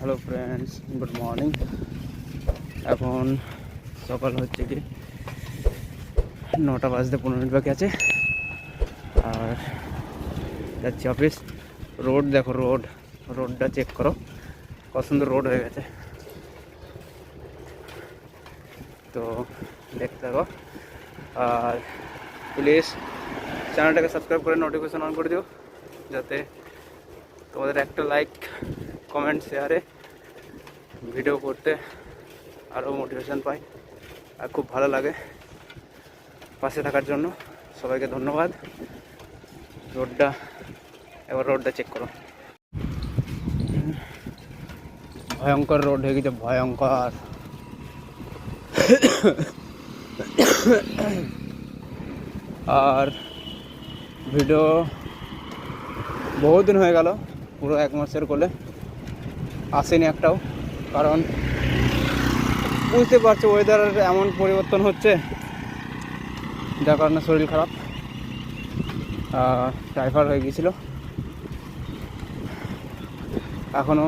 Hello friends, good morning. এখন সকাল হচ্ছে কি 9টা বাজতে 15 মিনিট বাকি আছে। আর যাচ্ছি অফিস। রোড দেখো, রোডটা চেক করো, কত সুন্দর রোড হয়ে গেছে। তো দেখতে থাকো, আর প্লিজ চ্যানেলটাকে সাবস্ক্রাইব করে নোটিফিকেশন অন করে দিও, যাতে তোমাদের একটা লাইক, কমেন্ট, শেয়ারে ভিডিও করতে আরও মোটিভেশন পাই আর খুব ভালো লাগে। পাশে থাকার জন্য সবাইকে ধন্যবাদ। রোডটা চেক করো, ভয়ঙ্কর রোড হয়ে গেছে, ভয়ঙ্কর। আর ভিডিও বহুদিন হয়ে গেল, পুরো 1 মাসের কোলে আসেনি একটাও, কারণ বুঝতে পারছো ওয়েদারের এমন পরিবর্তন হচ্ছে, যার কারণে শরীর খারাপ, টাইফয়েড হয়ে গিয়েছিল। এখনও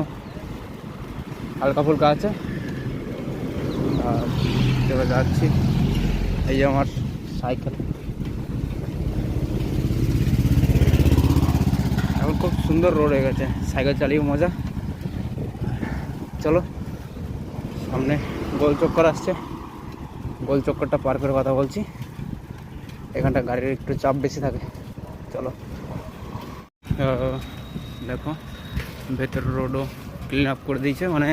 হালকা ফুলকা আছে। আর এবার যাচ্ছি, এই যে আমার সাইকেল। এখন খুব সুন্দর রোড হয়ে গেছে, সাইকেল চালিয়ে মজা। চলো, সামনে গোল চক্কর আসছে, গোল চক্করটা পার করে কথা বলছি। এখানটা গাড়ির একটু চাপ বেশি থাকে। চলো, দেখো ভেতর রোডও ক্লিন আপ করে দিয়েছে, মানে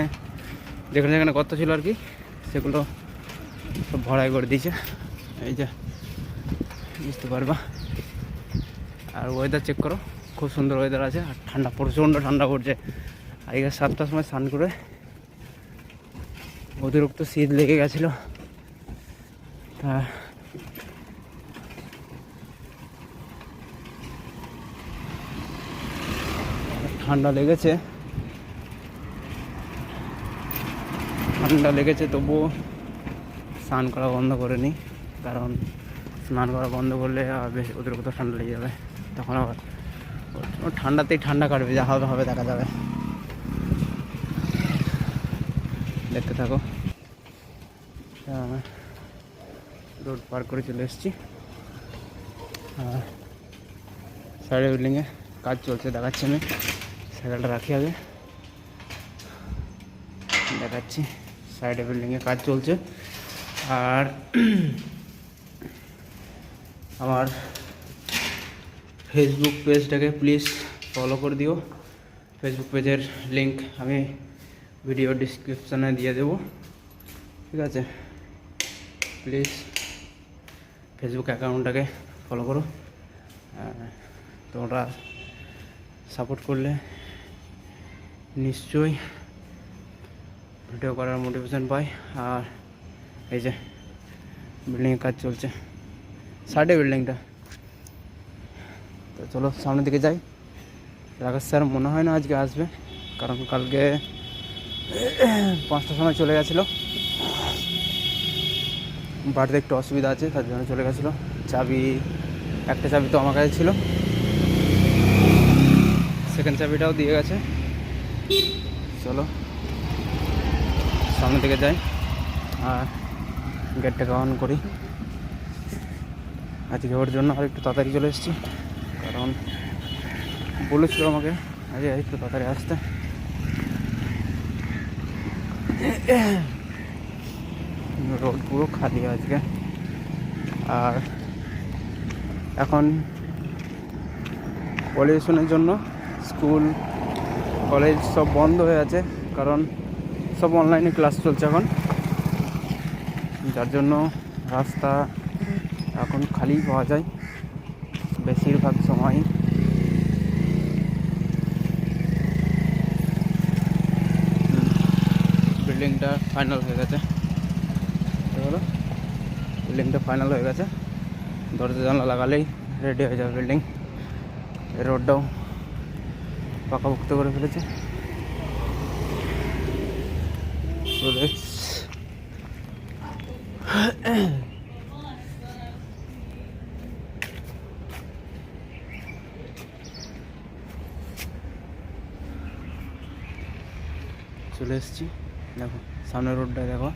যেখানে যেখানে গর্ত ছিল আর কি, সেগুলো সব ভরাই করে দিয়েছে। এই যে বুঝতে পারবা। আর ওয়েদার চেক করো, খুব সুন্দর ওয়েদার আছে। আর ঠান্ডা, প্রচণ্ড ঠান্ডা পড়ছে। আজকে 7টার সময় স্নান করে অতিরিক্ত শীত লেগে গেছিলো। ঠান্ডা লেগেছে, তবুও স্নান করা বন্ধ করে নিই, কারণ স্নান করা বন্ধ করলে আর বেশি অতিরিক্ত ঠান্ডা লেগে যাবে। তখন আবার ঠান্ডাতেই ঠান্ডা কাটবে, যা হবে দেখা যাবে। দেখতে থাকো। রোড পার করে চলে এসেছি। সাইডে বিল্ডিংয়ে কাজ চলছে, দেখাচ্ছি। আমি সাইকেলটা রাখি আগে, দেখাচ্ছি। সাইডে বিল্ডিংয়ে কাজ চলছে। আর আমার ফেসবুক পেজটাকে প্লিজ ফলো করে দিও। ফেসবুক পেজের লিঙ্ক আমি ভিডিও ডিসক্রিপশানে দিয়ে দেবো, ঠিক আছে? প্লিজ ফেসবুক অ্যাকাউন্টটাকে ফলো করো। তোমরা সাপোর্ট করলে নিশ্চয়ই ভিডিও করার মোটিভেশন পাই। আর এই যে বিল্ডিংয়ে কাজ চলছে, সাইডে বিল্ডিংটা। তো চলো সামনের দিকে যাই। রাকেশ স্যার মনে হয় না আজকে আসবে, কারণ কালকে 5টার সময় চলে গেছিলো। বাড়িতে একটু অসুবিধা আছে, তার জন্য চলে গেছিলো। একটা চাবি তো আমার কাছে ছিল, সেকেন্ড চাবিটাও দিয়ে গেছে। চলো সামনের দিকে যাই আর গেটটাকে অন করি। আজকে ওর জন্য আর একটু তাড়াতাড়ি চলে এসেছি, কারণ বলেছিল আমাকে আজকে একটু তাড়াতাড়ি আসতে। রোড পুরো খালি আজকে। আর এখন পলিউশনের জন্য স্কুল কলেজ সব বন্ধ হয়ে আছে, কারণ সব অনলাইনে ক্লাস চলছে এখন, যার জন্য রাস্তা এখন খালি পাওয়া যায় বেশিরভাগ সময়। বিল্ডিংটা ফাইনাল হয়ে গেছে, দরজা জানলা লাগালেই রেডি হয়ে যাবে বিল্ডিং। এই রোডটাও পাকাভুক্ত করে ফেলেছে। চলে এসেছি। দেখো সামনের রোডটা দেখো,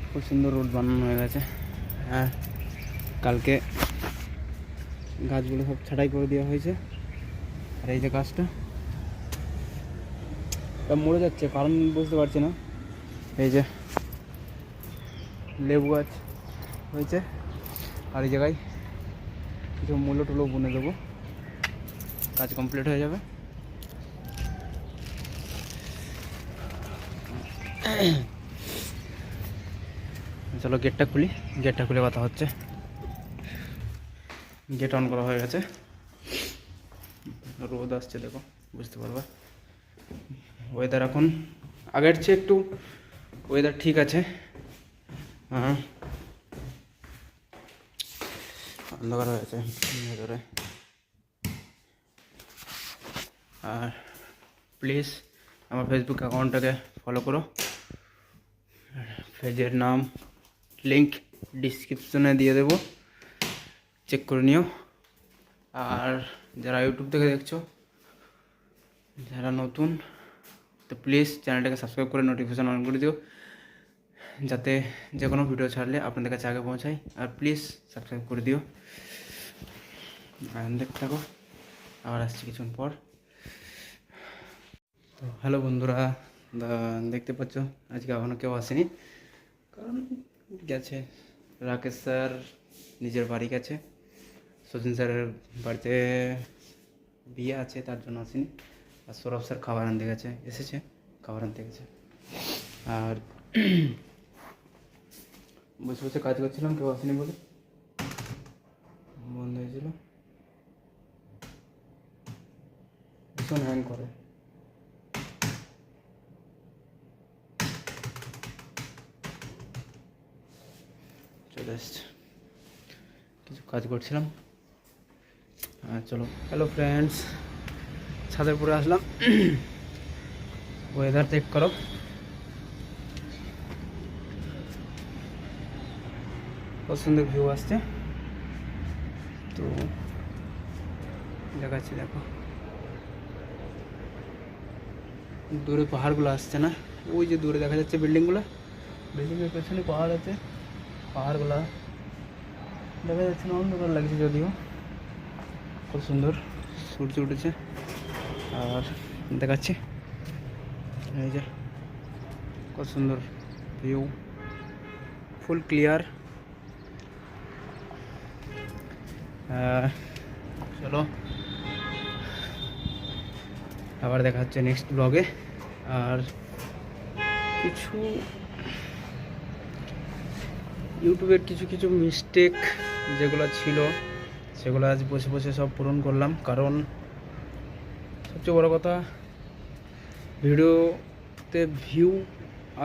খুব সুন্দর রোড বানানো হয়ে গেছে। আর কালকে গাছগুলো সব ছাঁটাই করে দেওয়া হয়েছে। আর এই যে গাছটা মরে যাচ্ছে, কারণ বুঝতে পারছি না। এই যে লেবু গাছ হয়েছে, আর এই জায়গায় কিছু মূল্য টুলো বুনে দেবো, কাজ কমপ্লিট হয়ে যাবে। চলো গেটটা খুলি, গেটটা খুলে কথা হচ্ছে। গেট অন করা হয়ে গেছে। রোদ আসছে দেখো, বুঝতে পারবা। ওয়েদার এখন আগের চেয়ে একটু ওয়েদার ঠিক আছে। হ্যাঁ, অন্ধকার হয়ে গেছে ভেতরে। আর প্লিজ আমার ফেসবুক অ্যাকাউন্টটাকে ফলো করো। পেজের নাম লিঙ্ক ডিসক্রিপশনে দিয়ে দেবো, চেক করে নিও। আর যারা ইউটিউব থেকে দেখছো, যারা নতুন, তো প্লিজ চ্যানেলটাকে সাবস্ক্রাইব করে নোটিফিকেশান অন করে দিও, যাতে যে কোনো ভিডিও ছাড়লে আপনাদের কাছে আগে পৌঁছায়। আর প্লিজ সাবস্ক্রাইব করে দিও। দেখতে থাকো, আবার আসছি কিছুক্ষণ পর। তো হ্যালো বন্ধুরা, দেখতে পাচ্ছ আজকে এখনও কেউ আসেনি, কারণ গেছে রাকেশ স্যার নিজের বাড়ি গেছে। সচিন স্যারের বাড়িতে বিয়ে আছে, তার জন্য আসেনি। আর সৌরভ স্যার খাবার আনতে গেছে, এসেছে খাবার আনতে গেছে। আর বসে বসে কাজ করছিলাম, কেউ আসেনি বলে বন্ধ হয়েছিল। ভীষণ হ্যাং করে। চলে এসছে, কিছু কাজ করছিলাম। চলো, হ্যালো ফ্রেন্ডস, ছাদের উপরে আসলাম। ওয়েদার চেক করো, কত সুন্দর ভিউ আসছে। তো দেখাচ্ছি, দেখো দূরে পাহাড়গুলো আসছে না, ওই যে দূরে দেখা যাচ্ছে বিল্ডিংগুলো, বিল্ডিংয়ের পেছনে পাহাড় আছে, পাহাড়গুলো দেখা যাচ্ছে না, অন্ধকার লাগছে যদিও। খুব সুন্দর সূর্য উঠেছে। আর দেখাচ্ছি এই যে কত সুন্দর ভিউ, ফুল ক্লিয়ার। চলো আবার দেখা হচ্ছে নেক্সট ব্লগে। আর কিছু ইউটিউবের কিছু মিস্টেক যেগুলো ছিল, সেগুলো আজ বসে বসে সব পূরণ করলাম। কারণ সবচেয়ে বড় কথা, ভিডিওতে ভিউ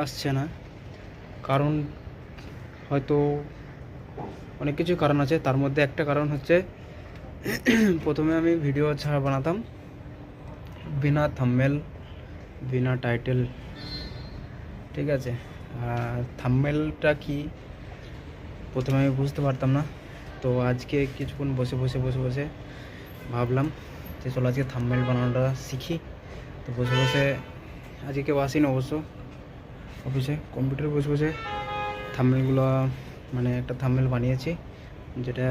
আসছে না, কারণ হয়তো অনেক কিছু কারণ আছে। তার মধ্যে একটা কারণ হচ্ছে, প্রথমে আমি ভিডিও ছাড়া বানাতাম বিনা থাম্বনেল, বিনা টাইটেল, ঠিক আছে। আর থাম্বনেলটা কি প্রথমে আমি বুঝতে পারতাম না। তো আজকে কিছুক্ষণ বসে বসে ভাবলাম যে চলো আজকে থাম্বনেল বানানোটা শিখি। তো বসে বসে, আজকে কেউ আসেনি অবশ্য, অফিসে কম্পিউটারে বসে থাম্বনেলগুলো, মানে একটা থাম্বনেল বানিয়েছি, যেটা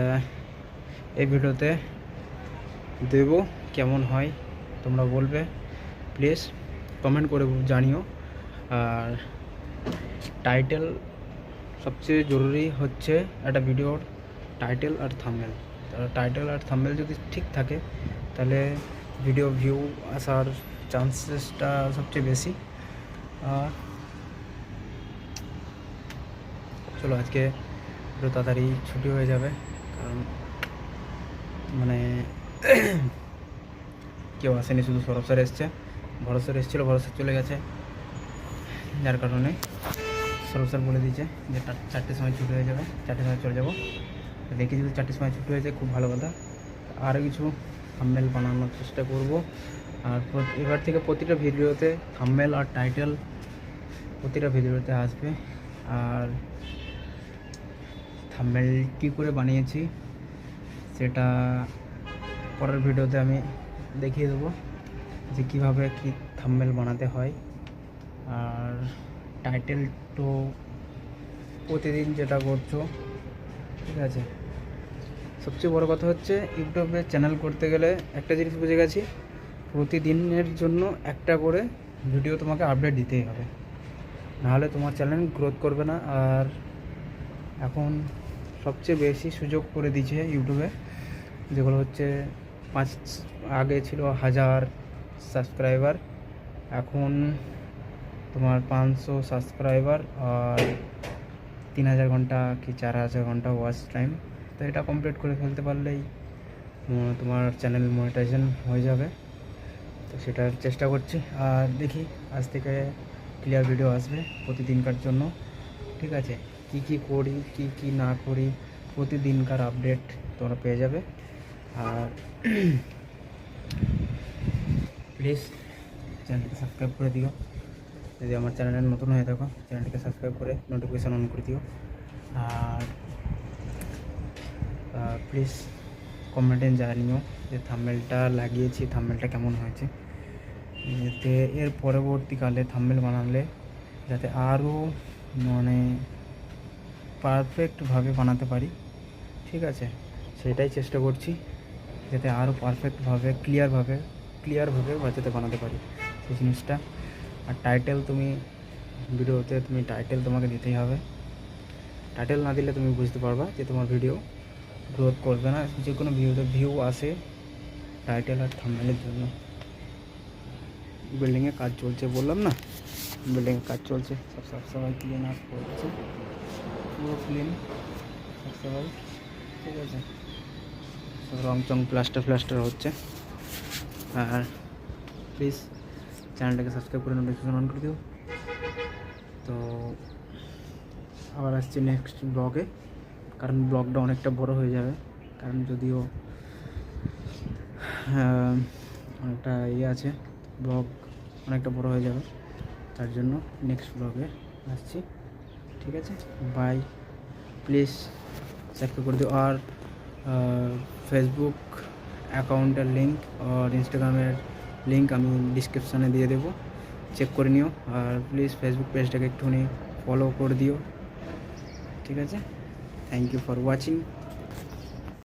এই ভিডিওতে দেব। কেমন হয় তোমরা বলবে, প্লিজ কমেন্ট করে জানিও। আর টাইটেল সবচেয়ে জরুরি হচ্ছে একটা ভিডিওর টাইটেল আর থাম্বনেল। টাইটেল আর থাম্বনেল যদি ঠিক থাকে, তাহলে ভিডিও ভিউ আসার চান্সেসটা সবচেয়ে বেশি। আর চলো আজকে একটু তাড়াতাড়ি ছুটি হয়ে যাবে, কারণ মানে কেউ আসেনি, শুধু সৌরভ স্যার এসছে। ভরত স্যার এসেছিলো, ভরত স্যার চলে গেছে, যার কারণে সৌরভ স্যার বলে দিয়েছে যে 4টের সময় ছুটি হয়ে যাবে, 4টের সময় চলে যাবো। দেখি যদি 4টের সময় ছুটি হয়ে যায় খুব ভালো কথা। আরও কিছু থাম্বনেল বানানোর চেষ্টা করব। আর এবার থেকে প্রতিটা ভিডিওতে থাম্বনেল আর টাইটেল প্রতিটা ভিডিওতে আসবে। আর থাম্বনেল কী করে বানিয়েছি সেটা পরের ভিডিওতে আমি দেখিয়ে দেবো, যে কীভাবে কী থাম্বনেল বানাতে হয়। আর টাইটেল তো প্রতিদিন যেটা করছো, ঠিক আছে। সবচেয়ে বড় কথা হচ্ছে ইউটিউবে চ্যানেল করতে গেলে একটা জিনিস বুঝে গেছি, প্রতিদিনের জন্য একটা করে ভিডিও তোমাকে আপডেট দিতেই হবে, নাহলে তোমার চ্যানেল গ্রোথ করবে না। আর এখন সবচেয়ে বেশি সুযোগ করে দিয়েছে ইউটিউবে, যেগুলো হচ্ছে আগে ছিল 1000 সাবস্ক্রাইবার, এখন তোমার 500 সাবস্ক্রাইবার আর 3000 ঘন্টা কি 4000 ঘন্টা ওয়াচ টাইম। তো এটা কমপ্লিট করে ফেলতে পারলেই তোমার চ্যানেল মনিটাইজেশন হয়ে যাবে। তো সেটার চেষ্টা করছি, আর দেখি আজ থেকে ক্লিয়ার ভিডিও আসবে প্রতিদিনকার জন্য, ঠিক আছে। কি কি করি কি কি না করি প্রতিদিনকার আপডেট তোমরা পেয়ে যাবে। আর প্লিজ চ্যানেলটিকে সাবস্ক্রাইব করে দিও, যদি আমার চ্যানেলে নতুন হয়ে থাকো চ্যানেলটিকে সাবস্ক্রাইব করে নোটিফিকেশান অন করে দিও। আর প্লিজ কমেন্টে জানিও যে থাম্বনেলটা লাগিয়েছি, থাম্বনেলটা কেমন হয়েছে, যাতে এর পরবর্তীকালে থাম্বনেল বানালে যাতে আরও মানে পারফেক্টভাবে বানাতে পারি, ঠিক আছে। সেটাই চেষ্টা করছি, যাতে আরও পারফেক্টভাবে ক্লিয়ারভাবে যাতে বানাতে পারি সেই জিনিসটা। আর টাইটেল তুমি ভিডিওতে টাইটেল তোমাকে দিতেই হবে, টাইটেল না দিলে তুমি বুঝতে পারবা যে তোমার ভিডিও গ্রোথ করবে না। যে কোনো ভিডিওতে ভিউ আসে টাইটেল আর থাম্বনেলের জন্য। বিল্ডিংয়ে কাজ চলছে বললাম না, বিল্ডিংয়ে কাজ চলছে, সবাই ক্লিন আপ করছে, পুরো ক্লিন সবাই, ঠিক আছে। সব রং চং প্লাস্টার হচ্ছে। আর প্লিজ চ্যানেলটাকে সাবস্ক্রাইব করে নোটিফিকেশন অন করে দিও। তো আবার আসছি নেক্সট ব্লগে, কারণ ব্লগটা অনেকটা বড় হয়ে যাবে, কারণ যদিও অনেকটা আছে, ব্লগ অনেকটা বড় হয়ে যাবে, তার জন্য নেক্সট ব্লগে আসছি, ঠিক আছে। বাই, প্লিজ সাবস্ক্রাইব করে দিও। আর ফেসবুক অ্যাকাউন্টের লিঙ্ক আর ইনস্টাগ্রামের লিঙ্ক আমি ডিসক্রিপশানে দিয়ে দেবো, চেক করে নিও। আর প্লিজ ফেসবুক পেজটাকে একটুখানি ফলো করে দিও, ঠিক আছে। Thank you for watching.